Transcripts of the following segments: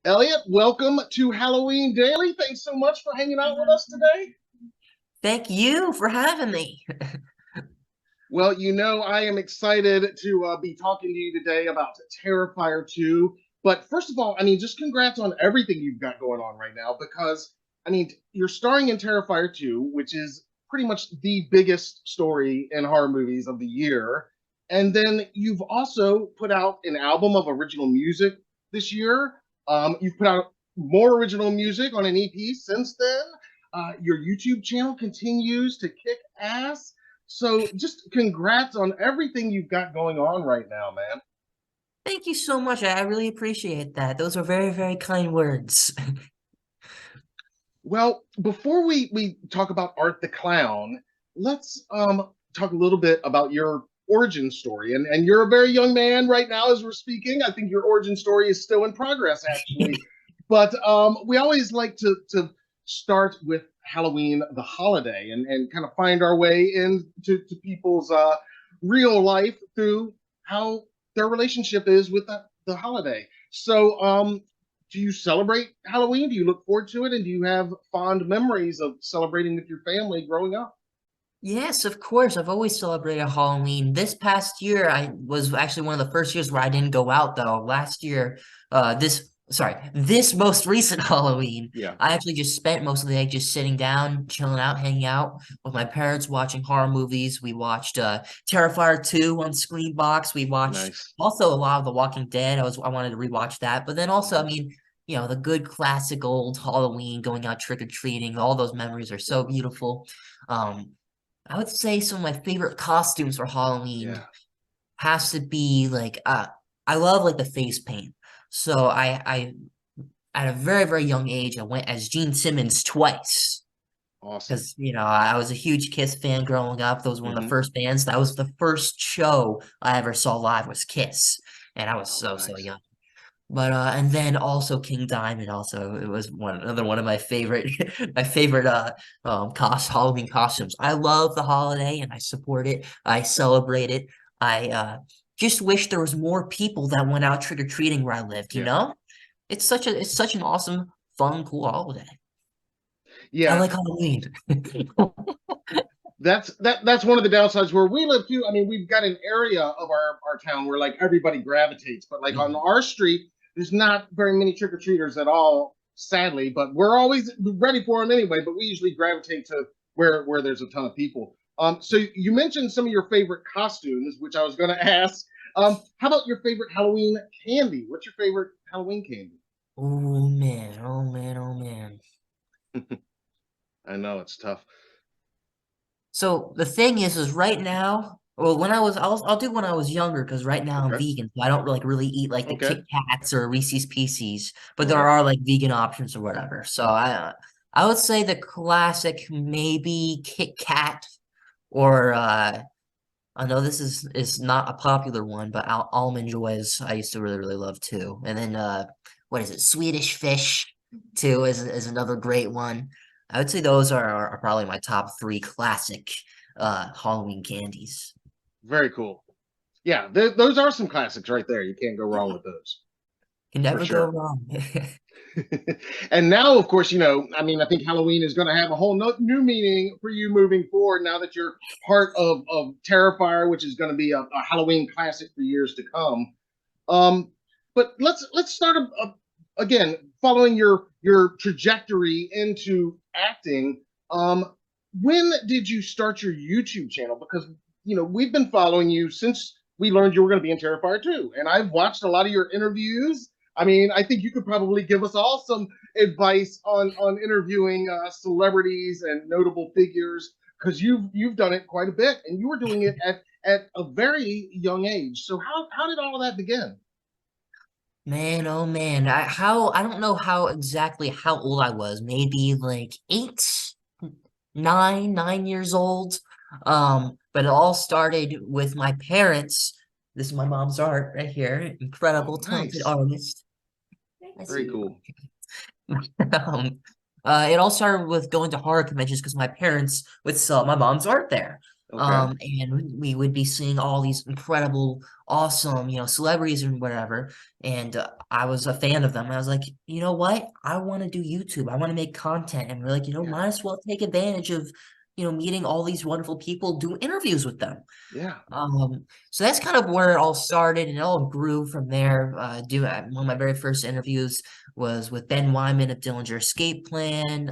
Elliott, welcome to Halloween Daily. Thanks so much for hanging out with us today. Thank you for having me. Well, I am excited to be talking to you today about Terrifier 2. But first of all, just congrats on everything you've got going on right now because, you're starring in Terrifier 2, which is pretty much the biggest story in horror movies of the year. And then you've also put out an album of original music this year. You've put out more original music on an EP since then. Your YouTube channel continues to kick ass. So just congrats on everything you've got going on right now, man. Thank you so much. I really appreciate that. Those are very, very kind words. Well, before we talk about Art the Clown, let's talk a little bit about your origin story. And you're a very young man right now as we're speaking. I think your origin story is still in progress, actually. But we always like to start with Halloween, the holiday, and kind of find our way into people's real life through how their relationship is with the holiday. So, do you celebrate Halloween? Do you look forward to it? And do you have fond memories of celebrating with your family growing up? Yes, of course. I've always celebrated Halloween. This past year, I was actually one of the first years where I didn't go out though. Last year, this most recent Halloween, Yeah, I actually just spent most of the day just sitting down, chilling out, hanging out with my parents, watching horror movies. We watched Terrifier 2 on Screenbox. We watched nice. also a lot of The Walking Dead. I wanted to rewatch that. But then also, Mhm. the good classic old Halloween, going out trick-or-treating, all those memories are so beautiful. Um, I would say some of my favorite costumes for Halloween Yeah. has to be I love like the face paint. So I at a very, very young age I went as Gene Simmons twice Awesome. because I was a huge Kiss fan growing up. That was one of the Hmm. first bands. That was the first show I ever saw live was Kiss, and I was Oh, so nice. young. But and then also King Diamond also it was another one of my favorite my favorite Halloween costumes. I love the holiday and I support it. I celebrate it. I just wish there was more people that went out trick-or-treating where I lived, you Yeah. know? It's such an awesome, fun, cool holiday. I Yeah. like Halloween. That's one of the downsides where we live too. We've got an area of our town where like everybody gravitates, but like on Mhm. our street, there's not very many trick or treaters at all, sadly. But we're always ready for them anyway. But we usually gravitate to where there's a ton of people. So you mentioned some of your favorite costumes, which I was going to ask. How about your favorite Halloween candy? What's your favorite Halloween candy? Oh man, oh man, oh man. I know it's tough. So the thing is right now, well, I'll do when I was younger because right now I'm Okay. vegan, so I don't really eat like the Okay. Kit Kats or Reese's Pieces, but there Right. are like vegan options or whatever. So I would say the classic maybe Kit Kat or I know this is not a popular one, but Almond Joys I used to really love too. And then what is it? Swedish Fish too is another great one. I would say those are probably my top three classic Halloween candies. Very cool. Yeah, those are some classics right there. You can't go wrong with those Can for never go sure. wrong. And now, of course, I think Halloween is going to have a whole new meaning for you moving forward now that you're part of Terrifier, which is going to be a Halloween classic for years to come. Um, but let's start again, following your trajectory into acting. When did you start your YouTube channel? Because we've been following you since we learned you were going to be in Terrifier 2, and I've watched a lot of your interviews. I think you could probably give us all some advice on interviewing celebrities and notable figures because you've done it quite a bit, and you were doing it at a very young age. So how did all of that begin? Man, oh man, I don't know how exactly how old I was. Maybe like 9 years old. But it all started with my parents. This is my mom's art right here. Oh, Incredible, talented nice. artist. I Very see you. cool. It all started with going to horror conventions because my parents would sell my mom's art there. Okay. And we would be seeing all these incredible, awesome, celebrities and whatever. And I was a fan of them. I was like, you know what? I want to do YouTube. I want to make content. And we're like, Yeah. might as well take advantage of, meeting all these wonderful people, do interviews with them. Yeah. So that's kind of where it all started, and it all grew from there. One of my very first interviews was with Ben Wyman of Dillinger Escape Plan.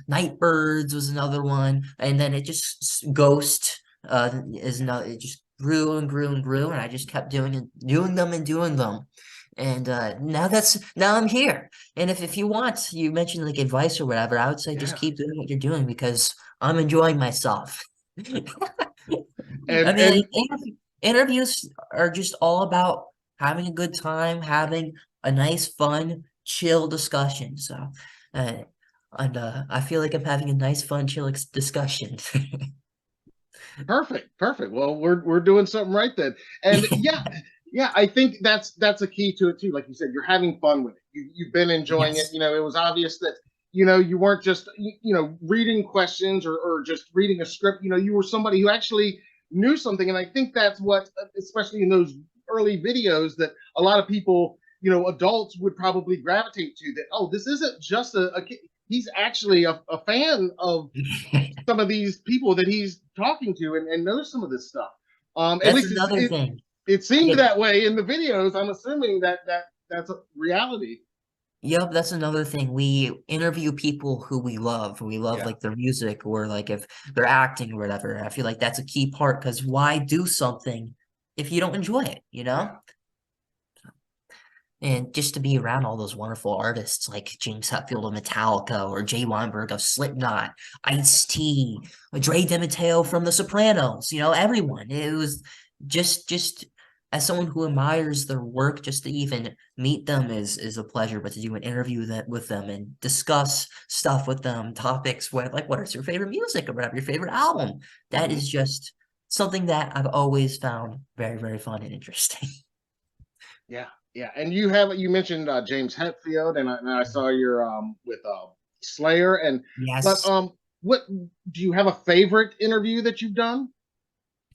Nightbirds was another one, and then it just Ghost is another. It just grew and grew and grew, and I just kept doing them and doing them. And now I'm here. And if you want, you mentioned like advice or whatever, I would say just Yeah. keep doing what you're doing because I'm enjoying myself. I mean, And interviews are just all about having a good time, having a nice, fun, chill discussion. So, uh, I feel like I'm having a nice, fun, chill discussion. perfect, perfect. Well, we're doing something right then. And yeah, yeah, I think that's a key to it too. Like you said, you're having fun with it. You've been enjoying it. Yes. You know, it was obvious that you weren't just reading questions or just reading a script. You know, you were somebody who actually knew something. And I think that's what, especially in those early videos, that a lot of people, adults would probably gravitate to. That, oh, this isn't just a kid. He's actually a fan of some of these people that he's talking to and knows some of this stuff. At That's least another thing. it seemed It, that way in the videos. I'm assuming that's a reality. Yep, that's another thing. We interview people who we love. We love Yeah, like their music or like if they're acting or whatever. I feel like that's a key part because why do something if you don't enjoy it, you yeah, know? And just to be around all those wonderful artists like James Hetfield of Metallica or Jay Weinberg of Slipknot, Ice-T, Dre DiMatteo from The Sopranos, everyone. It was just as someone who admires their work, just to even meet them is a pleasure. But to do an interview with them and discuss stuff with them, topics like what is your favorite music or whatever, your favorite album, that hmm is just something that I've always found very, very fun and interesting. yeah, yeah. And you mentioned James Hetfield, and I saw your with Slayer, but Yes. what do you have a favorite interview that you've done?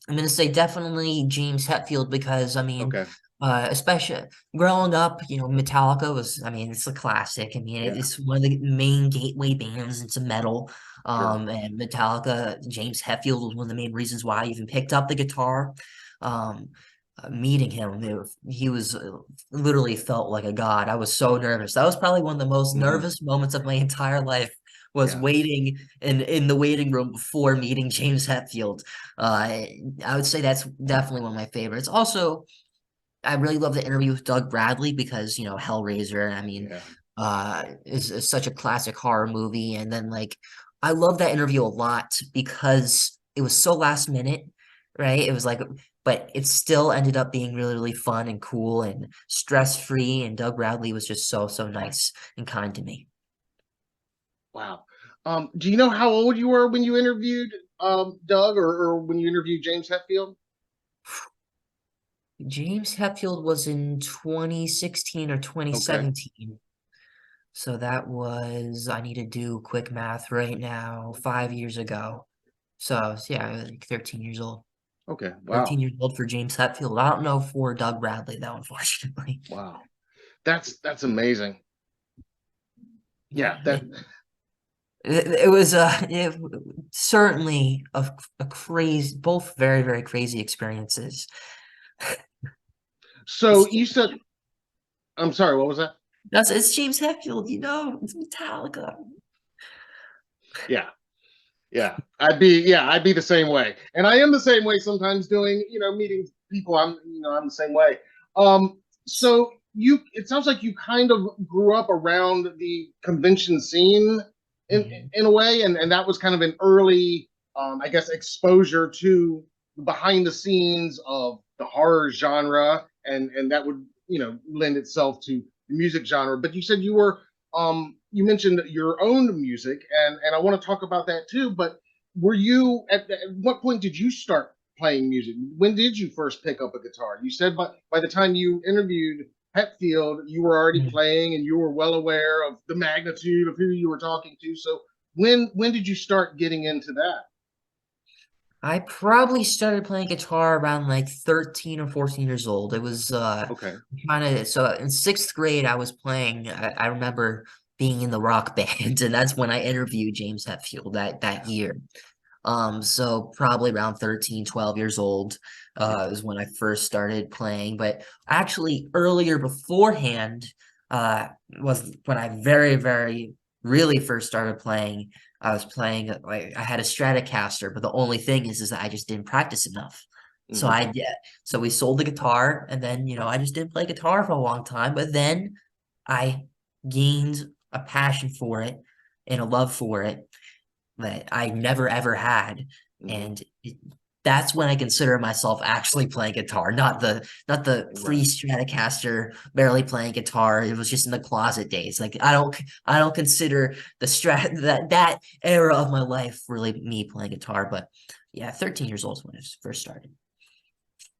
I'm gonna say definitely James Hetfield because I mean, Okay, especially growing up, Metallica was, I mean, it's a classic. I mean, yeah, it's one of the main gateway bands into metal. sure, And Metallica, James Hetfield was one of the main reasons why I even picked up the guitar. Um, Meeting him, he was literally felt like a god. I was so nervous. That was probably one of the most hmm nervous moments of my entire life. Was yeah, waiting in the waiting room before meeting James Hetfield. I would say that's definitely one of my favorites. Also, I really love the interview with Doug Bradley because, Hellraiser, I mean, yeah, is such a classic horror movie. And then like I love that interview a lot because it was so last minute, right? It was like but it still ended up being really, really fun and cool and stress-free. And Doug Bradley was just so, so nice and kind to me. wow. Do you know how old you were when you interviewed Doug or when you interviewed James Hetfield? James Hetfield was in 2016 or Okay, 2017. So that was, I need to do quick math right now, 5 years ago. So yeah, I was like 13 years old. okay, 13 wow, years old for James Hetfield. I don't know for Doug Bradley, though, unfortunately. wow. That's amazing. Yeah, Yeah, that it was certainly a crazy, both very, very crazy experiences. so It's, you said I'm sorry, what was that? it's James Hetfield, it's Metallica. Yeah. I'd be the same way. And I am the same way sometimes doing, meeting people. I'm the same way. So it sounds like you kind of grew up around the convention scene Mhm. in a way, and that was kind of an early, I guess, exposure to the behind the scenes of the horror genre, and that would, lend itself to the music genre. But you said you mentioned your own music, and I want to talk about that too. But were you at what point did you start playing music? When did you first pick up a guitar? You said by the time you interviewed Hetfield, you were already Mhm. playing and you were well aware of the magnitude of who you were talking to. So when did you start getting into that? I probably started playing guitar around like 13 or 14 years old. It was Okay. kind of so in sixth grade I was playing I remember being in the rock band and that's when I interviewed James Hetfield that Yeah. year. So probably around 13, 12 years old Yeah. is when I first started playing. But actually earlier beforehand was when I very, very really first started playing. I was playing like I had a Stratocaster, but the only thing is that I just didn't practice enough. So Hmm. I did. So we sold the guitar, and then I just didn't play guitar for a long time. But then I gained a passion for it and a love for it that I never ever had, Hmm. and that's when I consider myself actually playing guitar, not the Right. free Stratocaster barely playing guitar. It was just in the closet days. Like I don't consider the that era of my life really me playing guitar. But yeah, 13 years old is when I first started.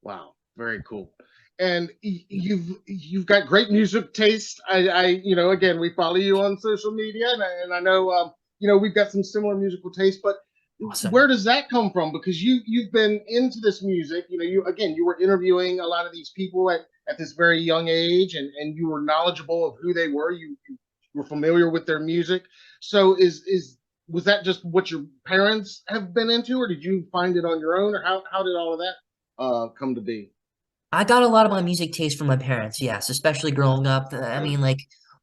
Wow. Very cool. And you've got great music taste. Again, we follow you on social media, and I know we've got some similar musical taste. But where Awesome. does that come from? Because you've been into this music. You were interviewing a lot of these people at this very young age, and you were knowledgeable of who they were. You were familiar with their music. So is was that just what your parents have been into, or did you find it on your own, or how did all of that come to be? I got a lot of my music taste from my parents, yes, especially growing up. I Good. mean, like,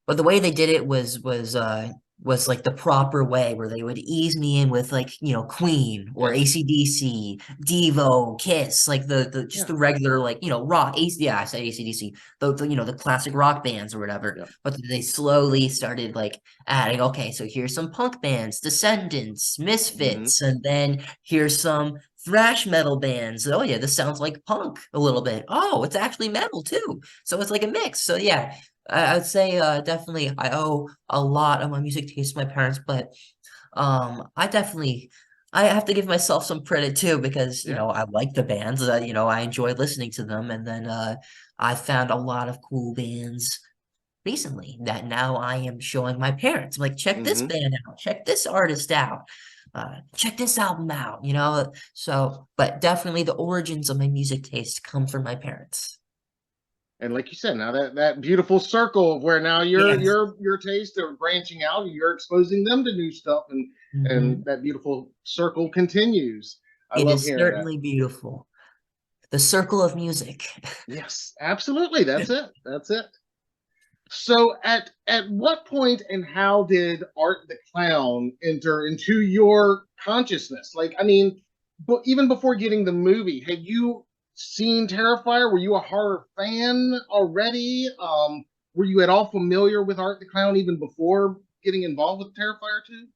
but the way they did it was like the proper way, where they would ease me in with like Queen or Yeah. AC/DC, Devo, Kiss, like the just Yeah. the regular like rock. AC, yeah, I said AC/DC, the classic rock bands or whatever. Yeah. But they slowly started like adding, okay, so here's some punk bands, Descendants, Hmm. Misfits, and then here's some thrash metal bands. Oh yeah, this sounds like punk a little bit. Oh, it's actually metal too. So it's like a mix. So yeah, I'd say definitely I owe a lot of my music taste to my parents, but I have to give myself some credit too because Yeah. I like the bands. I enjoy listening to them, and then I found a lot of cool bands recently that now I am showing my parents. I'm like, check this Hmm. band out, check this artist out, check this album out, So, but definitely the origins of my music taste come from my parents. And like you said, now that beautiful circle of where now Yes. your taste are branching out, and you're exposing them to new stuff, and Hmm. that beautiful circle continues. I It love is hearing that. certainly beautiful. The circle of music. Yes, absolutely. That's it. That's it. So at what point and how did Art the Clown enter into your consciousness? Like, I mean, but even before getting the movie, had you seen Terrifier? Were you a horror fan already? Were you at all familiar with Art the Clown even before getting involved with Terrifier 2?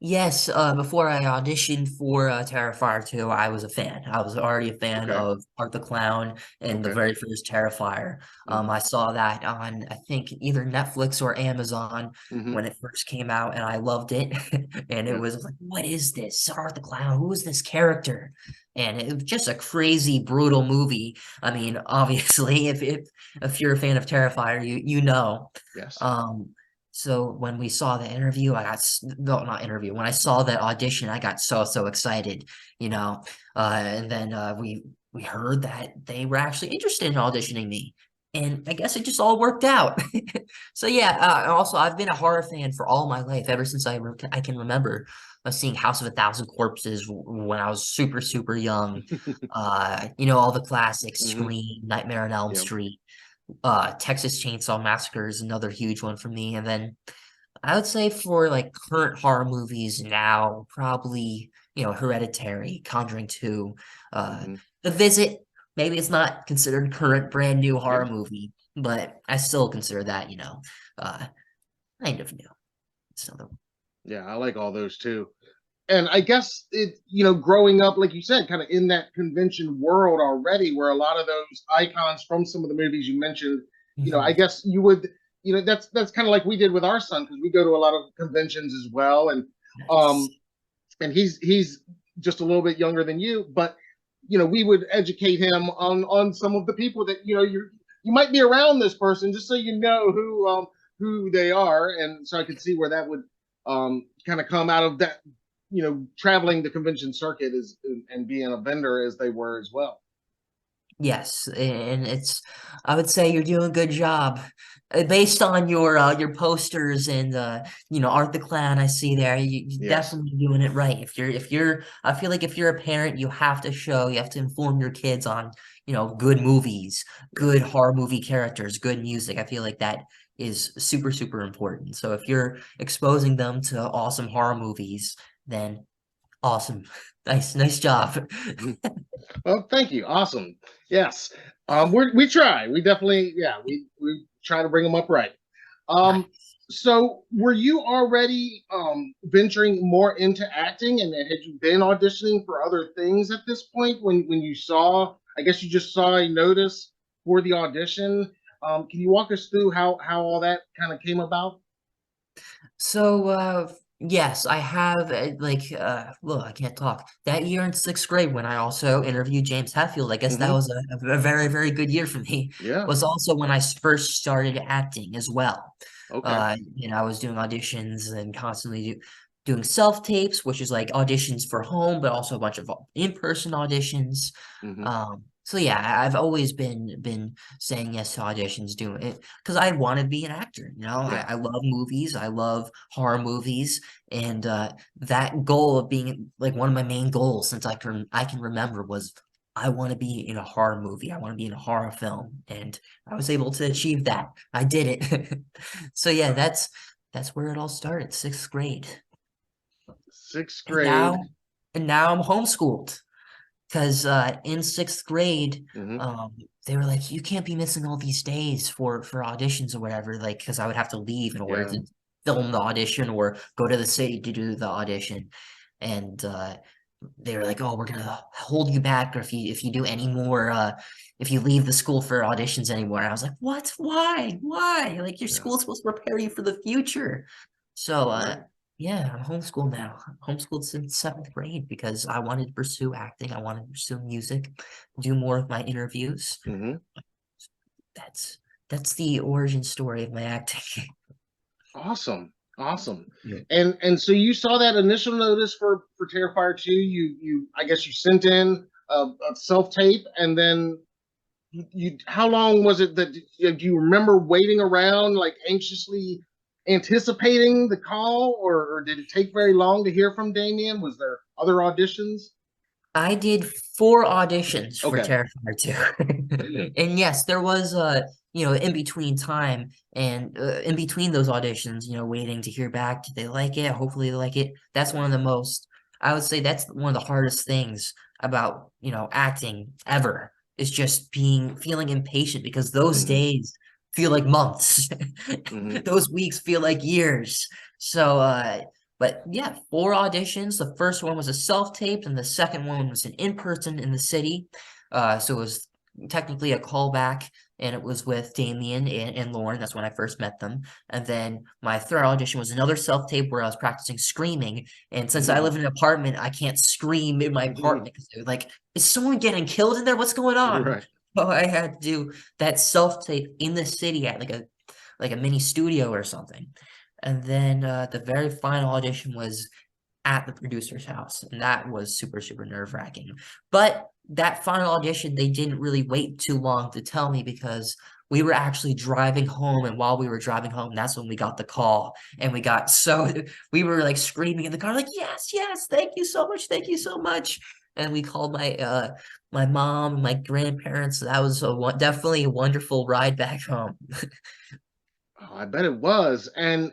Yes, before I auditioned for Terrifier 2, I was a fan. I was already a fan Okay. of Art the Clown and the Okay. very first Terrifier. Hmm. I saw that on, I think, either Netflix or Amazon Hmm. when it first came out, and I loved it. And it Yeah. was like, what is this? Art the Clown, who is this character? And it was just a crazy, brutal movie. I mean, obviously, if you're a fan of Terrifier, you know. Yes. Um, so when we saw the interview, no, not interview. When I saw that audition, I got so excited, you know. And then we heard that they were actually interested in auditioning me, and I guess it just all worked out. So yeah. Also, I've been a horror fan for all my life, ever since I can remember. Seeing House of a Thousand Corpses when I was super young. All the classics: Hmm. Scream, Nightmare on Elm Yeah. Street. Texas Chainsaw Massacre is another huge one for me. And then I would say for like current horror movies now, probably, Hereditary, Conjuring 2, uh, Hmm. The Visit. Maybe it's not considered current brand new Yeah. horror movie, but I still consider that, uh, kind of new. It's another one. Yeah. I like all those too. And I guess growing up, like you said, kind of in that convention world already, where a lot of those icons from some of the movies you mentioned, I Mhm. guess you would, that's kind of like we did with our son, because we go to a lot of conventions as well, Nice. um, and he's just a little bit younger than you, but we would educate him on some of the people that you might be around this person, just so you know who they are, and so I could see where that would kind of come out of traveling the convention circuit is and being a vendor as they were as well. Yes, and I would say you're doing a good job. Based on your posters and Art the Clown I see there, you're Yes. definitely doing it right. I feel like if you're a parent, you have to inform your kids on, good movies, Yeah. good horror movie characters, good music. I feel like that is super, super important. So if you're exposing them to awesome horror movies, then awesome. Nice job. Well, thank you. Awesome. Yes. We try. We definitely, yeah, we try to bring them up right. Um, Nice. so were you already venturing more into acting, and had you been auditioning for other things at this point when you saw, I guess you just saw a notice for the audition? Can you walk us through how all that kind of came about? So, yes, I have look, I can't talk. That year in sixth grade, when I also interviewed James Hetfield, I guess that Hmm. was a very, very good year for me. Yeah. Was also when I first started acting as well. Okay. I was doing auditions and constantly doing self tapes, which is like auditions for home, but also a bunch of in-person auditions. Hmm. So yeah, I've always been saying yes to auditions, doing it because I want to be an actor. Yeah. I love movies, I love horror movies, and that goal of being like one of my main goals since I can remember was I want to be in a horror movie. I want to be in a horror film, and I was able to achieve that. I did it. So yeah, that's where it all started, sixth grade, Sixth and grade. now I'm homeschooled. Because in sixth grade, Hmm. um, they were like, you can't be missing all these days for auditions or whatever, like, because I would have to leave in order Yeah. to film the audition or go to the city to do the audition. And they were like, oh, we're gonna hold you back, or if you do any more, if you leave the school for auditions anymore. And I was like, what? Why? Why? Like, your Yeah. school's supposed to prepare you for the future. So Right. yeah, I'm homeschooled now. I'm homeschooled since seventh grade because I wanted to pursue acting. I wanted to pursue music, do more of my interviews. Hmm. That's that's the origin story of my acting. Awesome. Awesome. Yeah. And so you saw that initial notice for Terrifier 2. You I guess you sent in a self tape, and then how long was it that do you remember waiting around like anxiously anticipating the call, or did it take very long to hear from Damien? Was there other auditions? I did 4 auditions for Okay. Terrifier 2. And yes, there was in between time and in between those auditions, waiting to hear back. Did they like it? Hopefully they like it. That's one of the most, I would say that's one of the hardest things about, acting ever is just feeling impatient because those Hmm. days feel like months. Hmm. Those weeks feel like years. So but yeah, 4 auditions. The first one was a self-tape, and the second one was an in-person in the city. So it was technically a callback, and it was with Damien and Lauren. That's when I first met them. And then my third audition was another self-tape where I was practicing screaming. And since I live in an apartment, I can't scream in my Hmm. apartment because they're like, is someone getting killed in there? What's going on? Right. So I had to do that self-tape in the city at like a mini studio or something. And then the very final audition was at the producer's house, and that was super, super nerve-wracking. But that final audition, they didn't really wait too long to tell me because we were actually driving home, and while we were driving home, that's when we got the call, and we were like screaming in the car, like, yes, yes, thank you so much. And we called my mom, my grandparents. That was definitely a wonderful ride back home. Oh, I bet it was. And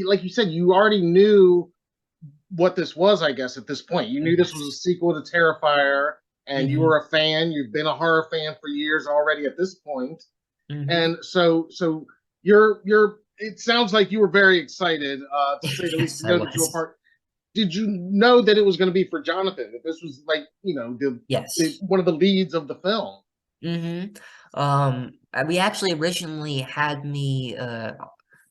like you said, you already knew what this was, I guess, at this point. You knew this was a Yes. sequel to Terrifier, and you Hmm. were a fan. You've been a horror fan for years already at this point. Hmm. And so you're it sounds like you were very excited, to say the least, Yes, to I know that you were was. part. Did you know that it was going to be for Jonathan? That this was like, the Yes. one of the leads of the film? Mm-hmm. We actually originally had me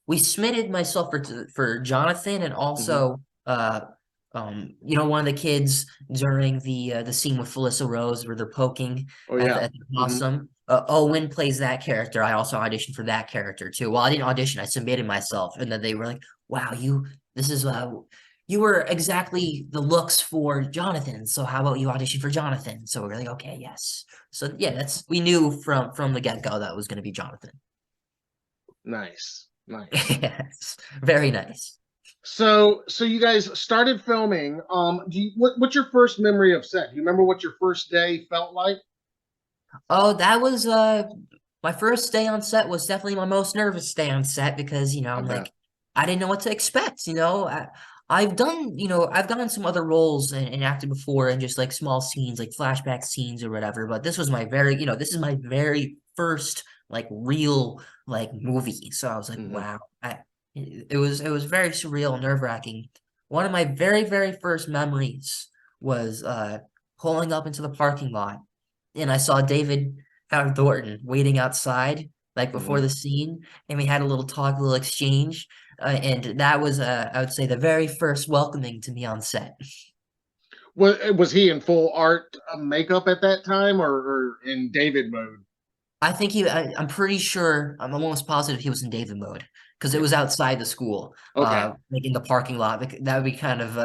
we submitted myself for Jonathan and Hmm. also one of the kids during the scene with Felissa Rose where they're poking Oh at yeah. the Hmm. possum. Owen plays that character. I also auditioned for that character too. Well, I didn't audition, I submitted myself, and then they were like, "Wow, this is you were exactly the looks for Jonathan. So how about you audition for Jonathan? So we're like, okay, yes. So yeah, we knew from the get-go that it was going to be Jonathan. Nice, nice. Yes, very nice. So you guys started filming. What's your first memory of set? Do you remember what your first day felt like? Oh, that was my first day on set was definitely my most nervous day on set because, I I'm bet. like, I didn't know what to expect, I've done, I've done some other roles and acted before and just like small scenes, like flashback scenes or whatever, but this was my this is my very first like real like movie. So I was like, Hmm. wow. It was very surreal, nerve-wracking. One of my very, very first memories was pulling up into the parking lot and I saw David Howard Thornton waiting outside, like before Hmm. the scene, and we had a little talk, a little exchange, and that was, I would say, the very first welcoming to me on set. Was he in full art makeup at that time, or in David mode? I think I'm pretty sure, I'm almost positive he was in David mode because it Yeah. was outside the school, Okay. like in the parking lot. That would be kind of,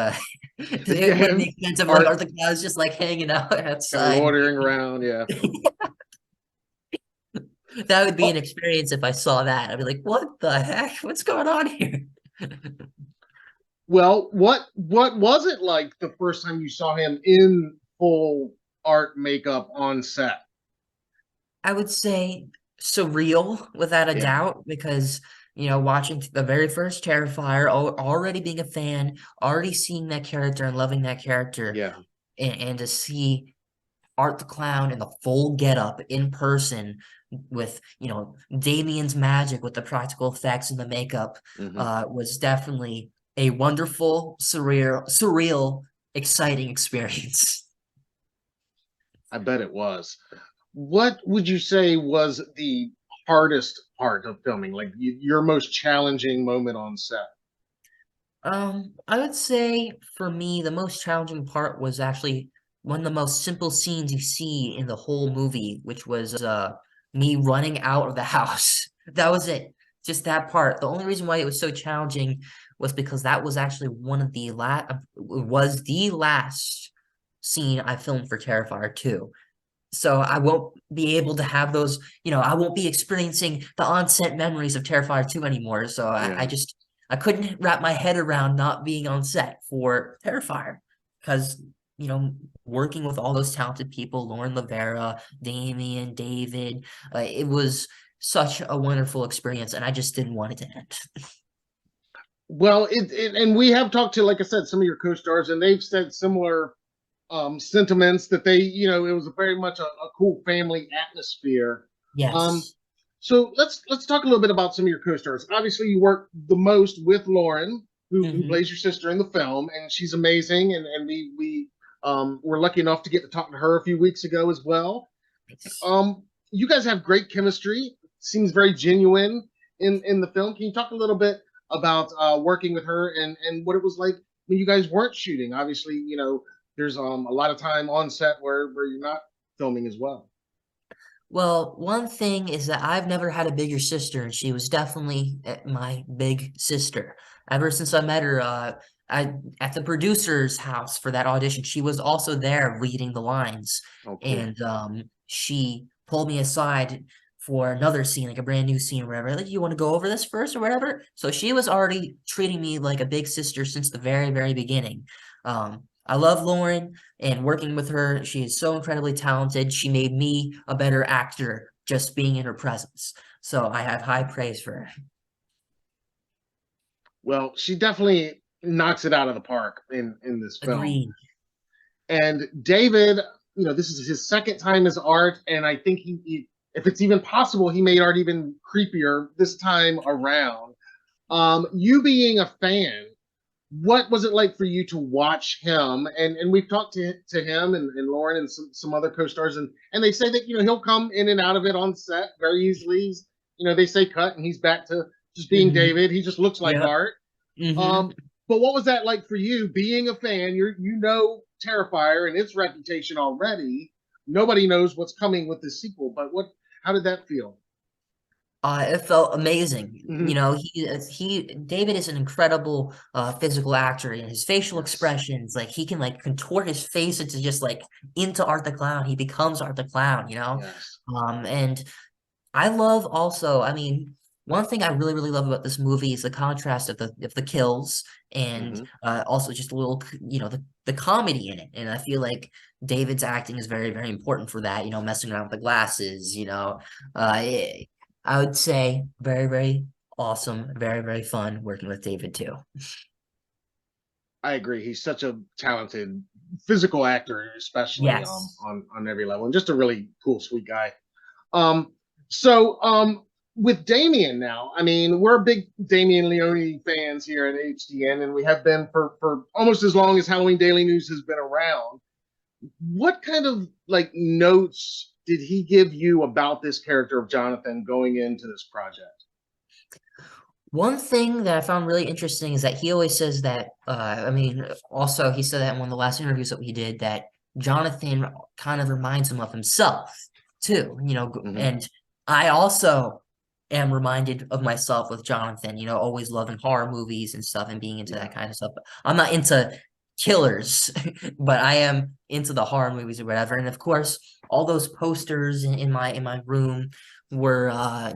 it Yeah. wouldn't make sense of like, Art are the guys just like hanging out kind of outside? loitering around. Yeah. That would be an Oh, experience if I saw that. I'd be like, what the heck? What's going on here? well, what was it like the first time you saw him in full art makeup on set? I would say surreal without a Yeah. doubt because watching the very first Terrifier, already being a fan, already seeing that character and loving that character, Yeah. and to see Art the Clown in the full getup in person with Damian's magic with the practical effects and the makeup Hmm. was definitely a wonderful, surreal, exciting experience. I bet it was. What would you say was the hardest part of filming? Like your most challenging moment on set? I would say for me, the most challenging part was actually one of the most simple scenes you see in the whole movie, which was me running out of the house. That was it. Just that part. The only reason why it was so challenging was because that was actually one of the was the last scene I filmed for Terrifier 2. So I won't be able to have those, I won't be experiencing the on-set memories of Terrifier 2 anymore. So I Yeah. just I couldn't wrap my head around not being on set for Terrifier because, you know, working with all those talented people, Lauren Lavera, Damien, David, it was such a wonderful experience, and I just didn't want it to end. Well, and we have talked to, like I said, some of your co-stars, and they've said similar sentiments that it was very much a cool family atmosphere. Um, Yes. so let's talk a little bit about some of your co-stars. Obviously, you work the most with Lauren, who Hmm. plays your sister in the film, and she's amazing. And we were lucky enough to get to talk to her a few weeks ago as well. You guys have great chemistry. Seems very genuine in the film. Can you talk a little bit about working with her and what it was like when you guys weren't shooting? Obviously, there's a lot of time on set where you're not filming as well. Well, one thing is that I've never had a bigger sister, and she was definitely my big sister. Ever since I met her, at the producer's house for that audition, she was also there reading the lines, Oh, cool. and she pulled me aside for another scene, like a brand new scene or whatever. Like, you want to go over this first or whatever? So she was already treating me like a big sister since the very, very beginning. I love Lauren and working with her. She is so incredibly talented. She made me a better actor just being in her presence. So I have high praise for her. Well, she definitely knocks it out of the park in this film. Agreed. And David, this is his second time as Art, and I think if it's even possible, he made Art even creepier this time around. You being a fan, what was it like for you to watch him? And we've talked to him and Lauren and some other co-stars, and they say that he'll come in and out of it on set very easily. They say cut and he's back to just being Hmm. David. He just looks like Yep. Art. Hmm. But what was that like for you being a fan? You know Terrifier and its reputation already. Nobody knows what's coming with the sequel, but how did that feel? It felt amazing. You Mhm. know, David is an incredible physical actor, and his facial Yes. expressions, like he can like contort his face into just like into Art the Clown. He becomes Art the Clown, you know? Yes. And I love also, I mean, one thing I really, really love about this movie is the contrast of the kills and Hmm. also just a little, you know, the comedy in it. And I feel like David's acting is very, very important for that, you know, messing around with the glasses, you know. Eh, I would say very, very awesome, very, very fun working with David too. I agree. He's such a talented physical actor, especially Yes. on every level, and just a really cool, sweet guy. Um, so with Damien now, I mean, we're big Damian Leone fans here at HDN, and we have been for almost as long as Halloween Daily News has been around. What kind of like notes did he give you about this character of Jonathan going into this project? One thing that I found really interesting is that he always says that, I mean, also he said that in one of the last interviews that we did, that Jonathan kind of reminds him of himself too, you know, Hmm. and I also am reminded of myself with Jonathan, you know, always loving horror movies and stuff and being into Yeah. that kind of stuff. I'm not into killers, but I am into the horror movies or whatever. And of course, all those posters in my room were,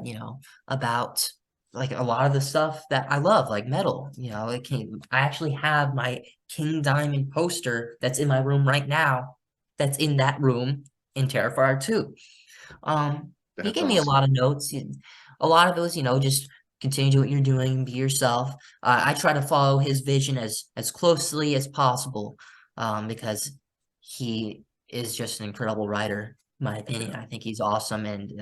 you know, about like a lot of the stuff that I love, like metal, you know, I actually have my King Diamond poster that's in my room right now, that's in that room in Terrifier 2. He That's gave me a awesome. lot of notes. A lot of it was, you know, just continue to do what you're doing, be yourself. I try to follow his vision as closely as possible, because he is just an incredible writer, in my opinion. Yeah. I think he's awesome, and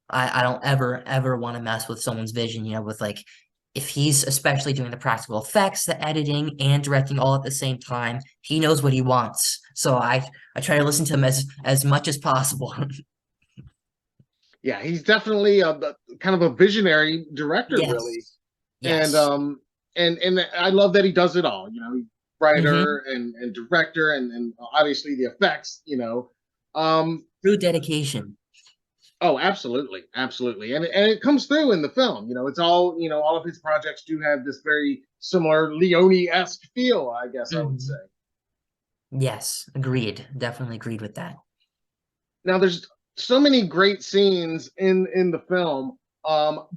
I don't ever want to mess with someone's vision, you know, with like if he's especially doing the practical effects, the editing, and directing all at the same time, he knows what he wants. So I try to listen to him as much as possible. Yeah, he's definitely kind of a visionary director, really. Yes. And Yes. I love that he does it all. You know, he's Mm-hmm. writer and director and obviously the effects. You know, um, True dedication. oh, absolutely, absolutely, and it comes through in the film. You know, it's all all of his projects do have this very similar Leone-esque feel. I guess I would say. Hmm. Yes. Agreed. Definitely agreed with that. Now, there's so many great scenes in the film,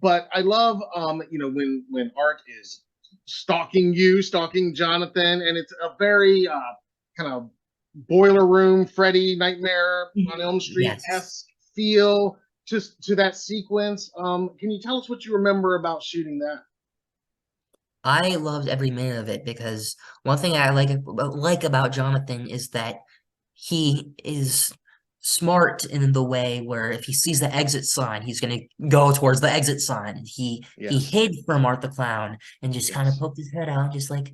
but I love when Art is stalking Jonathan, and it's a very kind of boiler room Freddy Nightmare on Elm Street Yes. esque feel to that sequence. Can you tell us what you remember about shooting that? I loved every minute of it because one thing I like about Jonathan is that he is smart in the way where if he sees the exit sign, he's gonna go towards the exit sign. And he Yes, hid from Art the Clown and just kind of yes, poked his head out, just like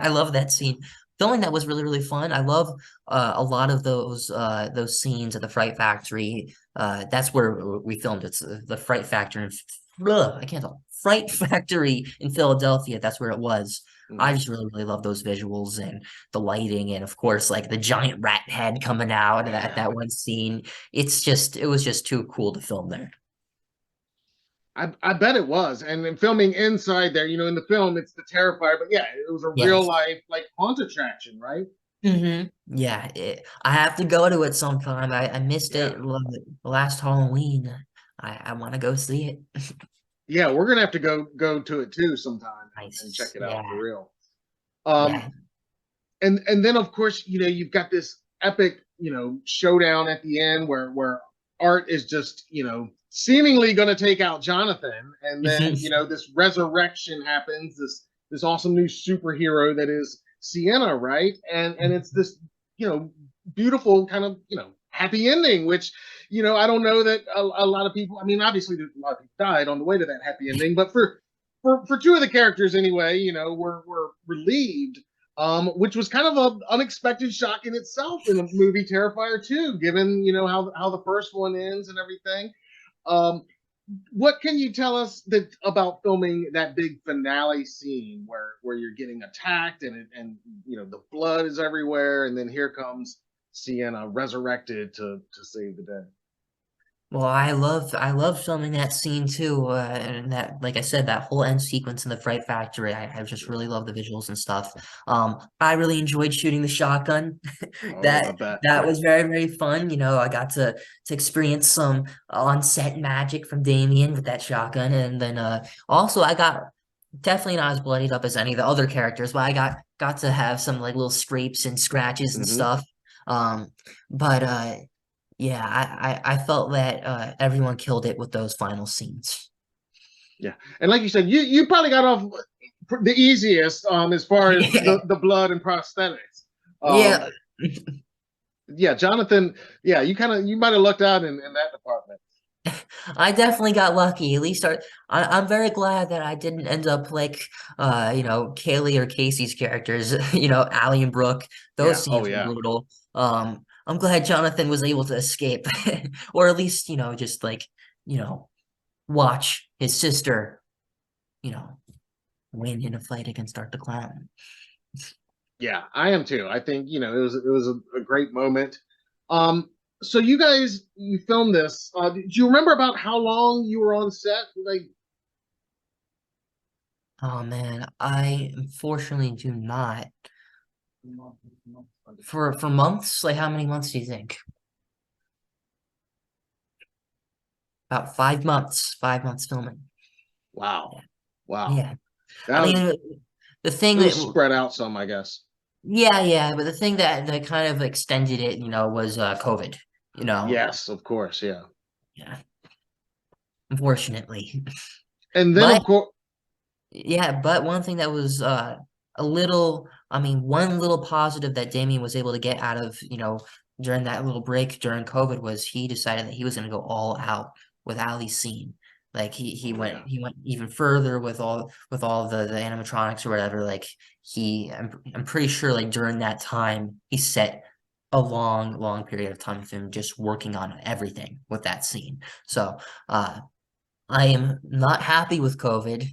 I love that scene. Filming that was really, really fun. I love a lot of those scenes at the Fright Factory. That's where we filmed. It's the Fright Factory. I can't talk. Fright Factory in Philadelphia. That's where it was. I hmm, just really, really love those visuals and the lighting, and of course, like the giant rat head coming out at yeah. that one scene. It was just too cool to film there. I bet it was. And then filming inside there, in the film, it's the Terrifier, but yeah, it was a real Yes. life like haunt attraction, right? Yeah, I have to go to it sometime. I missed Yeah. it last Halloween. I want to go see it. Yeah, we're gonna have to go to it too sometime and check Nice. it out for Yeah. real. Um, Yeah. and then of course, you've got this epic, showdown at the end where Art is just, seemingly gonna take out Jonathan, and then, this resurrection happens, this awesome new superhero that is Sienna, right? And it's this, you know, beautiful kind of, happy ending, which, I don't know that a lot of people, I mean, obviously there's a lot of people died on the way to that happy ending, but for two of the characters anyway, we're relieved, which was kind of an unexpected shock in itself in the movie Terrifier 2, given how the first one ends and everything. Um, what can you tell us about filming that big finale scene where you're getting attacked and the blood is everywhere, and then here comes Sienna resurrected to save the day? Well, I love filming that scene too, and that, like I said, that whole end sequence in the Fright Factory. I just really love the visuals and stuff. I really enjoyed shooting the shotgun. Oh, I That bet. that was very, very fun. I got to experience some on-set magic from Damien with that shotgun, and then also I got definitely not as bloodied up as any of the other characters, but I got to have some like little scrapes and scratches and Hmm. stuff. Um, but yeah, I felt that everyone killed it with those final scenes. Yeah, and like you said, you probably got off the easiest as far as the blood and prosthetics. Um, Yeah, yeah, Jonathan. Yeah, you might have lucked out in that department. I definitely got lucky. At least I'm very glad that I didn't end up like Kaylee or Casey's characters, Allie and Brooke. Yeah. Those Oh scenes were yeah. brutal. I'm glad Jonathan was able to escape, or at least, just like, you know, watch his sister, you know, win in a fight against Art the Clown. Yeah, I am too. I think it was a great moment. Um, so you filmed this. Do you remember about how long you were on set? Like, Oh man, I unfortunately do not. For months, like how many months do you think? About 5 months. 5 months filming. wow, Yeah. wow. Yeah. I That mean, the thing it that, was spread out some, I guess. yeah, yeah, but the thing that kind of extended it, was COVID. You know, Yes, of course, yeah. yeah, unfortunately. And then But of course, yeah, but one thing that was a little, I mean, one little positive that Damien was able to get out of, during that little break during COVID was he decided that he was going to go all out with Ali's scene. Like he oh went yeah, he went even further with all the animatronics or whatever. Like I'm pretty sure like during that time he set a long, long period of time of him just working on everything with that scene. So I am not happy with COVID.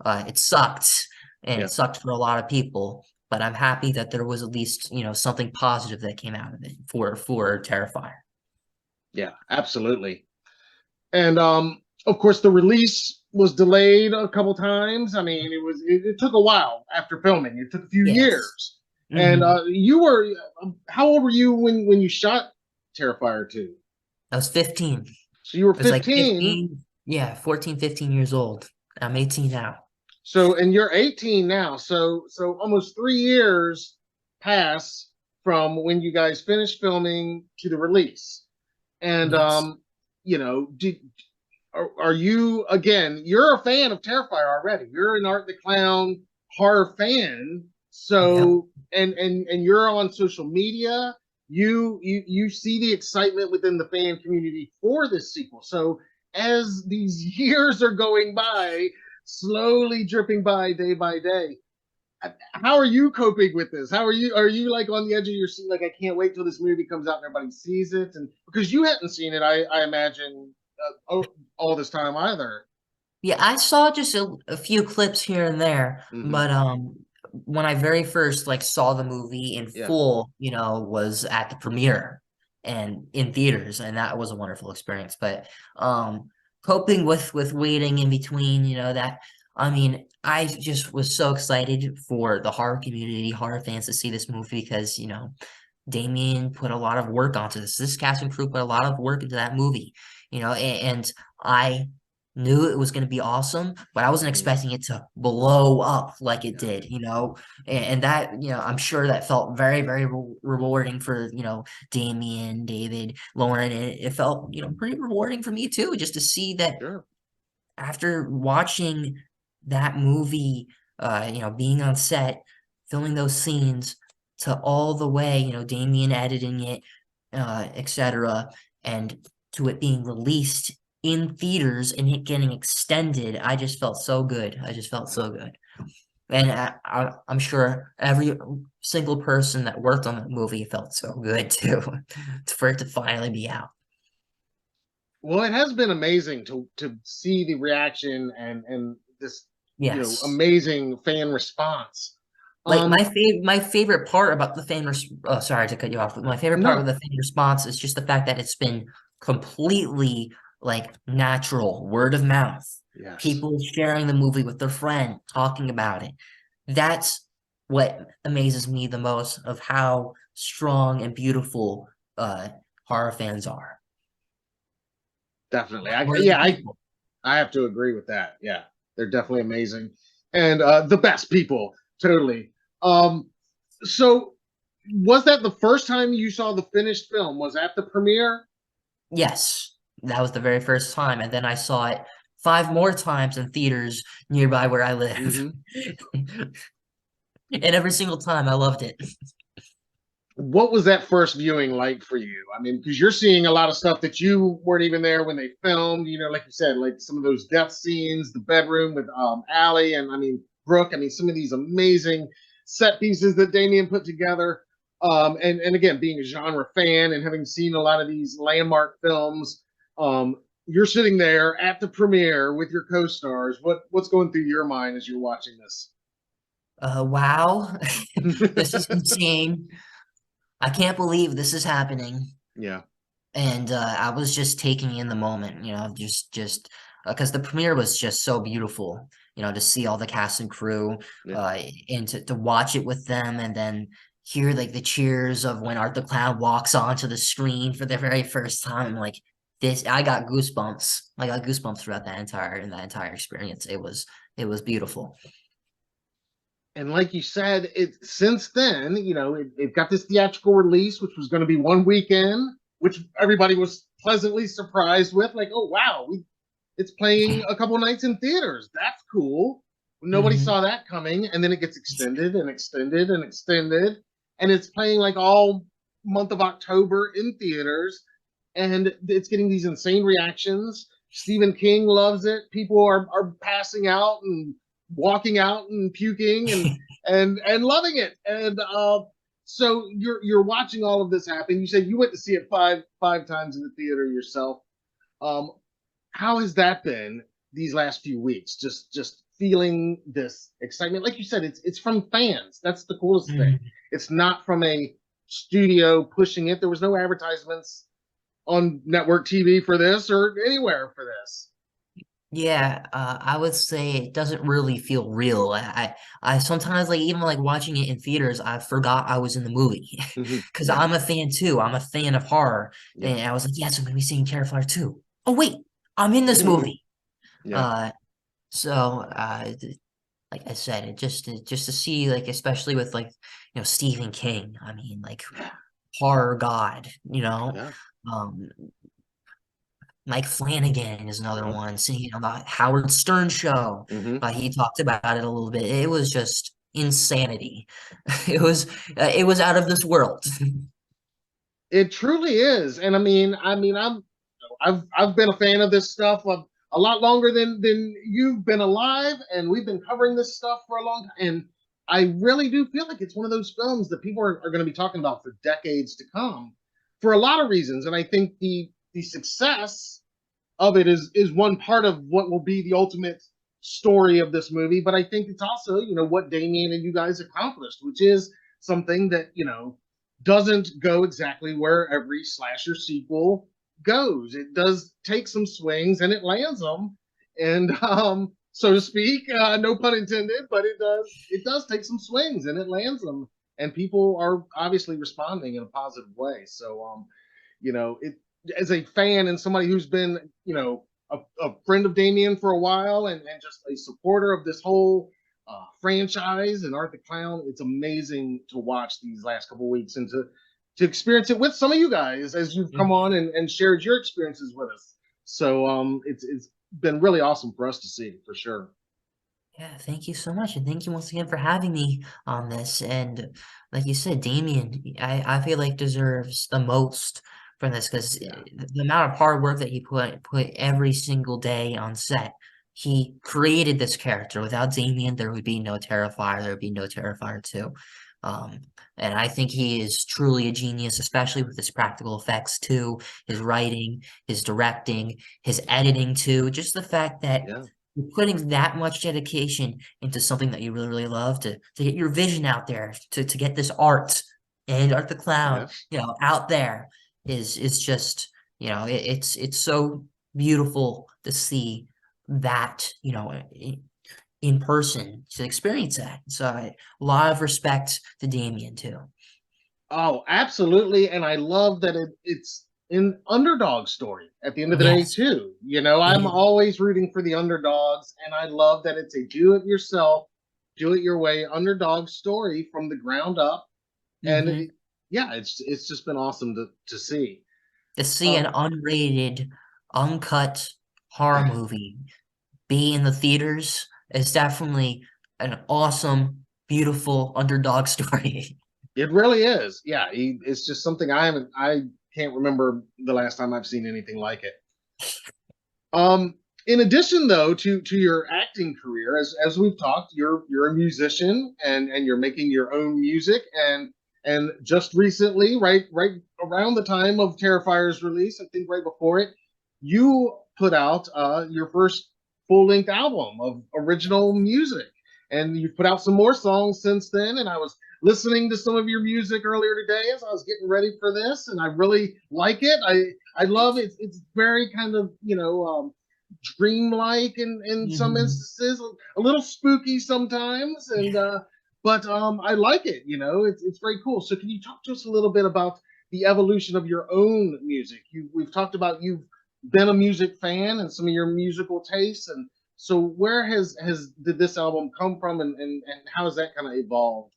It sucked, and it yeah, sucked for a lot of people. But I'm happy that there was at least, something positive that came out of it for Terrifier. yeah, absolutely. And of course, the release was delayed a couple times. I mean, it took a while after filming. It took a few Yes. years. And Hmm. you were how old were you when you shot Terrifier 2? I was 15. I So you were was like 15. 15, yeah, 14, 15 years old. I'm 18 now. And you're 18 now. So almost 3 years pass from when you guys finished filming to the release. And Yes. did are you again? You're a fan of Terrifier already. You're an Art the Clown horror fan. Yep. So and you're on social media. You see the excitement within the fan community for this sequel. So as these years are going by, slowly dripping by day, how are you coping with this? How are you? Are you like on the edge of your seat? Like I can't wait till this movie comes out and everybody sees it, and because you hadn't seen it, I imagine all this time either. Yeah, I saw just a few clips here and there, Hmm. but when I very first like saw the movie in Yeah, full, was at the premiere and in theaters, and that was a wonderful experience. But coping with waiting in between, that I mean, I just was so excited for the horror community, horror fans to see this movie because, Damien put a lot of work onto this. This cast and crew put a lot of work into that movie, and I knew it was going to be awesome, but I wasn't hmm, expecting it to blow up like it yeah, did, and that, I'm sure that felt very, very rewarding for, Damien, David, Lauren. And it felt, pretty rewarding for me too, just to see that sure, after watching that movie, being on set, filming those scenes to all the way, Damien editing it, etc., and to it being released in theaters and it getting extended, I just felt so good. I just felt so good. And I'm sure every single person that worked on that movie felt so good too, for it to finally be out. Well, it has been amazing to see the reaction and this Yes. amazing fan response. Like Um, my favorite part about the sorry to cut you off, but my favorite part of no, the fan response is just the fact that it's been completely like natural word of mouth, Yes. people sharing the movie with their friend, talking about it. That's what amazes me the most of how strong and beautiful horror fans are. Definitely. We're the people. I have to agree with that. Yeah, they're definitely amazing and the best people. Totally. Um, so, was that the first time you saw the finished film? Was that the premiere? Yes, that was the very first time, and then I saw it 5 more times in theaters nearby where I live. Mm-hmm. And every single time I loved it. What was that first viewing like for you? I mean, because you're seeing a lot of stuff that you weren't even there when they filmed. You know, like you said, like some of those death scenes, the bedroom with Allie, and I mean Brooke. I mean, some of these amazing set pieces that Damien put together. And again, being a genre fan and having seen a lot of these landmark films, you're sitting there at the premiere with your co-stars. What's going through your mind as you're watching this? Wow. This is insane. I can't believe this is happening. Yeah. And I was just taking in the moment, just because the premiere was just so beautiful, to see all the cast and crew, Yeah. and to watch it with them, and then hear like the cheers of when Art the Clown walks onto the screen for the very first time. Like this, I got goosebumps. I got goosebumps throughout that entire experience. It was beautiful. And like you said, it since then, it got this theatrical release, which was going to be one weekend, which everybody was pleasantly surprised with. Like, oh wow, it's playing a couple nights in theaters. That's cool. Nobody Mhm. saw that coming, and then it gets extended and extended and extended, and it's playing like all month of October in theaters, and it's getting these insane reactions. Stephen King loves it. People are passing out and walking out and puking and loving it. And so you're watching all of this happen. You said you went to see it five times in the theater yourself. Um, how has that been these last few weeks? Just feeling this excitement, like you said, it's from fans. That's the coolest thing. Mhm. It's not from a studio pushing it. There was no advertisements on network TV for this or anywhere for this. Yeah, I would say it doesn't really feel real. I sometimes like even like watching it in theaters, I forgot I was in the movie because Yeah, I'm a fan too. I'm a fan of horror, yeah, and I was like, yes, I'm gonna be seeing Terrifier 2. Oh wait, I'm in this movie. yeah, Uh, so like I said, just to see like especially with like Stephen King. I mean like yeah, horror god. yeah, Um, Mike Flanagan is another yeah. one. Seeing on the Howard Stern show, Mm-hmm. he talked about it a little bit. It was just insanity. It was out of this world. It truly is, and I've been a fan of this stuff a lot longer than you've been alive, and we've been covering this stuff for a long time. And I really do feel like it's one of those films that people are going to be talking about for decades to come, for a lot of reasons. And I think the success of it is one part of what will be the ultimate story of this movie. But I think it's also, what Damien and you guys accomplished, which is something that, doesn't go exactly where every slasher sequel goes. It does take some swings and it lands them. And so to speak, no pun intended, but it does take some swings and it lands them. And people are obviously responding in a positive way. So it as a fan and somebody who's been, a friend of Damien for a while and just a supporter of this whole franchise and Art the Clown, it's amazing to watch these last couple of weeks and to experience it with some of you guys as you've come on and shared your experiences with us. So it's been really awesome for us to see for sure. Yeah, thank you so much, and thank you once again for having me on this. And like you said, Damien, I feel like deserves the most from this because Yeah. the amount of hard work that he put every single day on set. He created this character. Without Damien, there would be no Terrifier. There would be no Terrifier 2. Um, and I think he is truly a genius, especially with his practical effects too, his writing, his directing, his editing too. Just the fact that Yeah. you're putting that much dedication into something that you really, really love to get your vision out there, to get this art and Art the Clown, Yes. out there is just, it's so beautiful to see that, in person, to experience that. So a lot of respect to Damian too. Oh, absolutely. And I love that it's an underdog story at the end of the day, Yes, too. You know, I'm it, always rooting for the underdogs, and I love that it's a do it yourself, do it your way underdog story from the ground up. And mhm. yeah, it's just been awesome to see. To see an Um, unrated, uncut horror movie be in the theaters is definitely an awesome, beautiful underdog story. it really is. Yeah, it's just something I can't remember the last time I've seen anything like it. In addition, though, to your acting career, as we've talked, you're a musician and you're making your own music and just recently, right around the time of Terrifier's release, I think right before it, you put out your first full length album of original music, and you've put out some more songs since then. And I was listening to some of your music earlier today as I was getting ready for this, and I really like it. I love it. It's very kind of dreamlike in some Mhm. instances, a little spooky sometimes, and but I like it. It's very cool. So can you talk to us a little bit about the evolution of your own music? We've talked about you've been a music fan and some of your musical tastes, and so where has did this album come from, and how has that kind of evolved?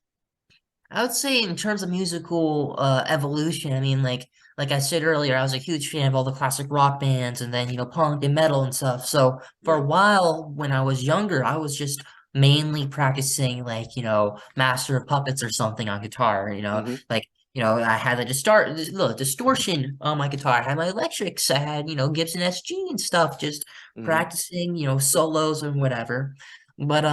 I would say in terms of musical evolution, I mean, like I said earlier, I was a huge fan of all the classic rock bands and then, punk and metal and stuff. So for Yeah. a while when I was younger, I was just mainly practicing like, Master of Puppets or something on guitar, Hmm. like, I had the distortion on my guitar. I had my electrics. I had, Gibson SG and stuff, just Hmm. practicing, solos and whatever. But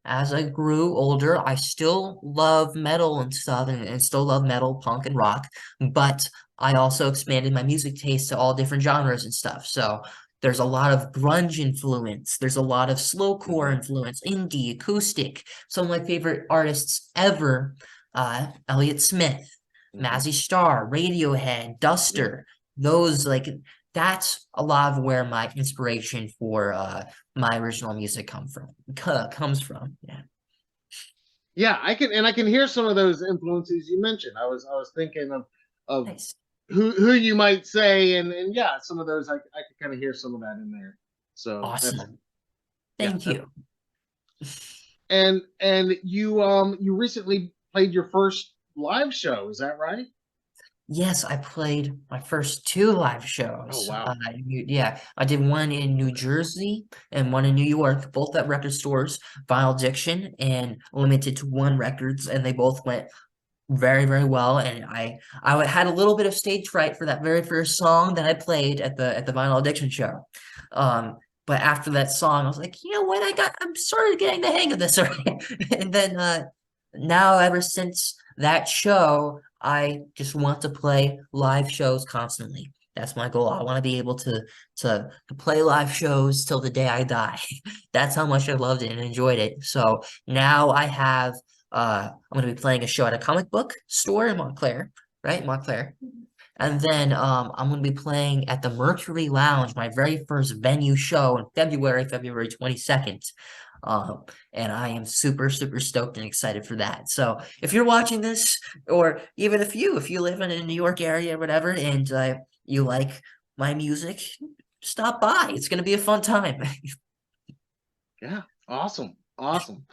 as I grew older, I still love metal and stuff and still love metal, punk, and rock, but I also expanded my music taste to all different genres and stuff. So there's a lot of grunge influence, there's a lot of slowcore Hmm. influence, indie, acoustic. Some of my favorite artists ever, Elliott Smith, Hmm. Mazzy Star, Radiohead, Yeah. Duster, those like that's a lot of where my inspiration for my original music comes from. Yeah. Yeah, I can hear some of those influences you mentioned. I was thinking of Nice. who you might say, and yeah, some of those I could kind of hear some of that in there. So that's Awesome. yeah. Thank you. And you recently played your first live show, is that right? Yes, I played my first two live Oh shows. wow. Yeah, I did one in New Jersey and one in New York, both at record stores, Vinyl Diction and limited to one records, and they both went very, very well. And I had a little bit of stage fright for that very first song that I played at the Vinyl Addiction show. But after that song, I was like, you know what? I'm sort of getting the hang of this already. And then now ever since that show, I just want to play live shows constantly. That's my goal. I want to be able to play live shows till the day I die. That's how much I loved it and enjoyed it. So now I have I'm going to be playing a show at a comic book store in Montclair, right? Montclair. And then I'm going to be playing at the Mercury Lounge, my very first venue show in February 22nd. And I am super, super stoked and excited for that. So if you're watching this, or even if you live in a New York area or whatever, and you like my music, stop by. It's going to be a fun time. Yeah, awesome, awesome.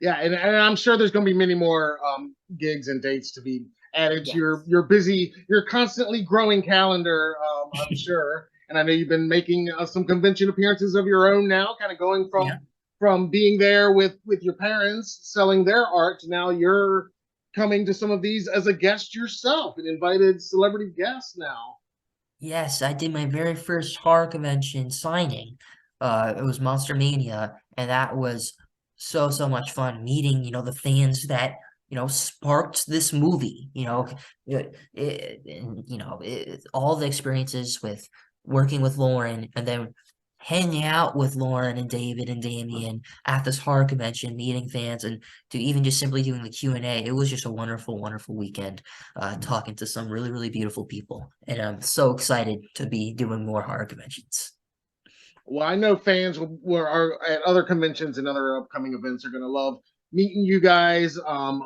Yeah, and I'm sure there's going to be many more gigs and dates to be added to Yeah. your busy, your constantly growing calendar. I'm sure, and I know you've been making some convention appearances of your own now, kind of going Yeah. from being there with your parents selling their art to now you're coming to some of these as a guest yourself, an invited celebrity guest now. Yes, I did my very first horror convention signing. It was Monster Mania, and that was so, so much fun meeting, the fans that, sparked this movie, all the experiences with working with Lauren and then hanging out with Lauren and David and Damien at this horror convention, meeting fans, and to even just simply doing the Q&A. It was just a wonderful, wonderful weekend, talking to some really, really beautiful people. And I'm so excited to be doing more horror conventions. Well, I know fans are at other conventions and other upcoming events are going to love meeting you guys,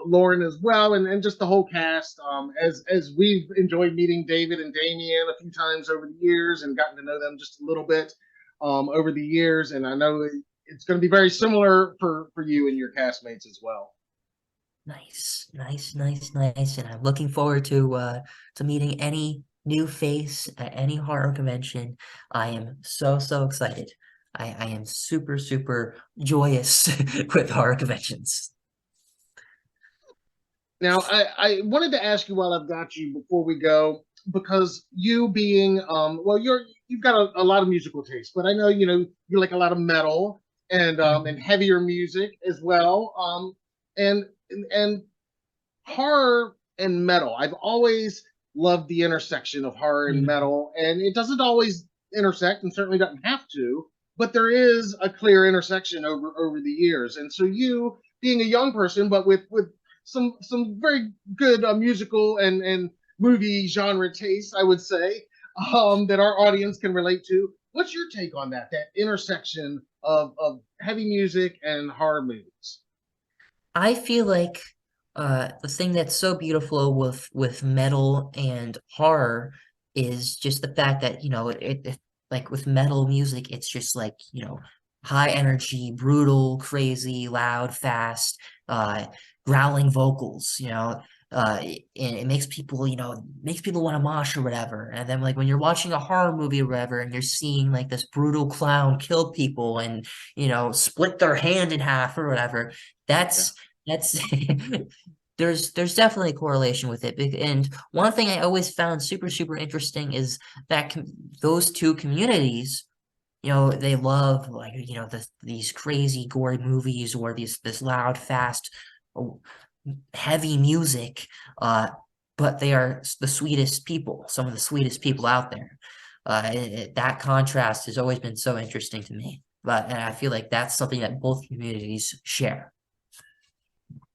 Lauren as well, and just the whole cast. As we've enjoyed meeting David and Damien a few times over the years and gotten to know them just a little bit over the years, and I know it's going to be very similar for you and your castmates as well. Nice, nice, nice, nice. And I'm looking forward to meeting any new face at any horror convention. I am so, so excited. I am super, super joyous with horror conventions. Now, I wanted to ask you while I've got you before we go, because you being well, you've got a lot of musical taste, but I know you like a lot of metal and Mhm. heavier music as well. And horror and metal. I've always loved the intersection of horror and Mhm. metal, and it doesn't always intersect, and certainly doesn't have to, but there is a clear intersection over the years. And so you, being a young person, but with some very good musical and movie genre taste, I would say, that our audience can relate to. What's your take on that intersection of heavy music and horror movies? I feel like the thing that's so beautiful with metal and horror is just the fact that, like with metal music, it's just like, high energy, brutal, crazy, loud, fast, growling vocals, and it makes people, makes people want to mosh or whatever. And then like when you're watching a horror movie or whatever, and you're seeing like this brutal clown kill people and, split their hand in half or whatever, Yeah. that's there's definitely a correlation with it. And one thing I always found super, super interesting is that those two communities, they love like, these crazy gory movies or this loud, fast, oh, heavy music. But they are the sweetest people, some of the sweetest people Yes. out there. That contrast has always been so interesting to me. And I feel like that's something that both communities share.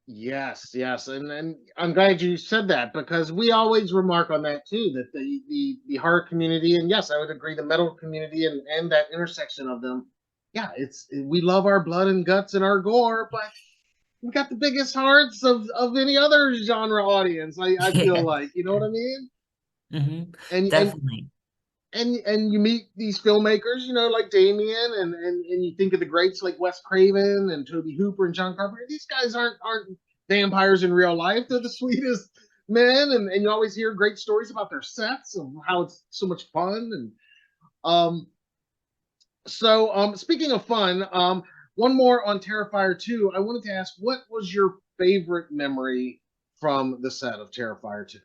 Yes, yes, and I'm glad you said that because we always remark on that too. That the horror community, and yes, I would agree, the metal community and that intersection of them. Yeah, we love our blood and guts and our gore, but we got the biggest hearts of any other genre audience. I feel Yeah. like, you know what I mean. Hmm. And and Definitely. and you meet these filmmakers, like Damien, and you think of the greats like Wes Craven and Toby Hooper and John Carpenter. These guys aren't vampires in real life. They're the sweetest men, and you always hear great stories about their sets of how it's so much fun. And um, speaking of fun, one more on Terrifier 2. I wanted to ask, what was your favorite memory from the set of Terrifier 2?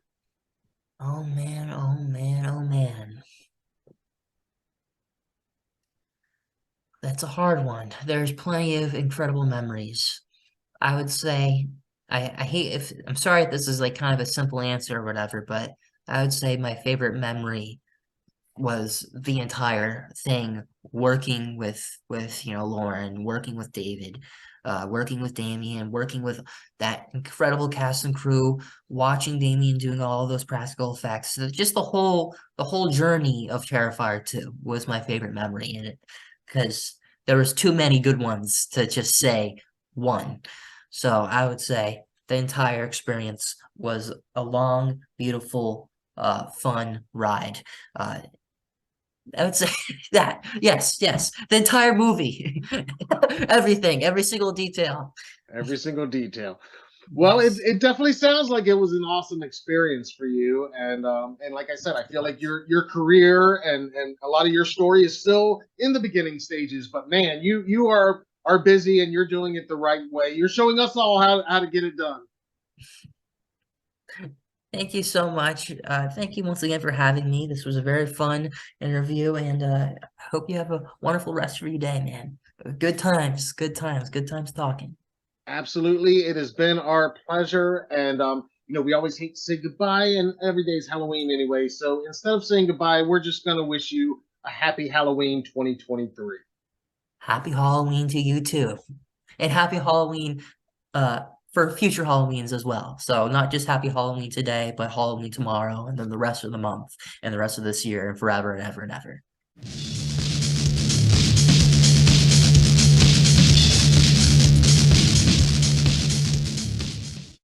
Oh man, oh man, oh man. That's a hard one. There's plenty of incredible memories. I would say I hate if I'm sorry if this is like kind of a simple answer or whatever, but I would say my favorite memory was the entire thing working with Lauren, working with David, working with Damien, working with that incredible cast and crew, watching Damien doing all those practical effects. So just the whole journey of Terrifier 2 was my favorite memory in it because there was too many good ones to just say one. So I would say the entire experience was a long, beautiful, fun ride. Uh, I would say that. Yes, yes. The entire movie. Everything, every single detail. Every single detail. Well, it, Yes. it definitely sounds like it was an awesome experience for you, and like I said, I feel like your career and a lot of your story is still in the beginning stages. But man, you are busy and you're doing it the right way. You're showing us all how to get it done. Thank you so much. Thank you once again for having me. This was a very fun interview, and I hope you have a wonderful rest of your day, man. Good times, good times, good times talking. Absolutely, it has been our pleasure, and we always hate to say goodbye, and every day is Halloween anyway. So instead of saying goodbye, we're just gonna wish you a happy Halloween 2023. Happy Halloween to you too. And happy Halloween for future Halloweens as well. So not just happy Halloween today, but Halloween tomorrow, and then the rest of the month, and the rest of this year, and forever and ever and ever.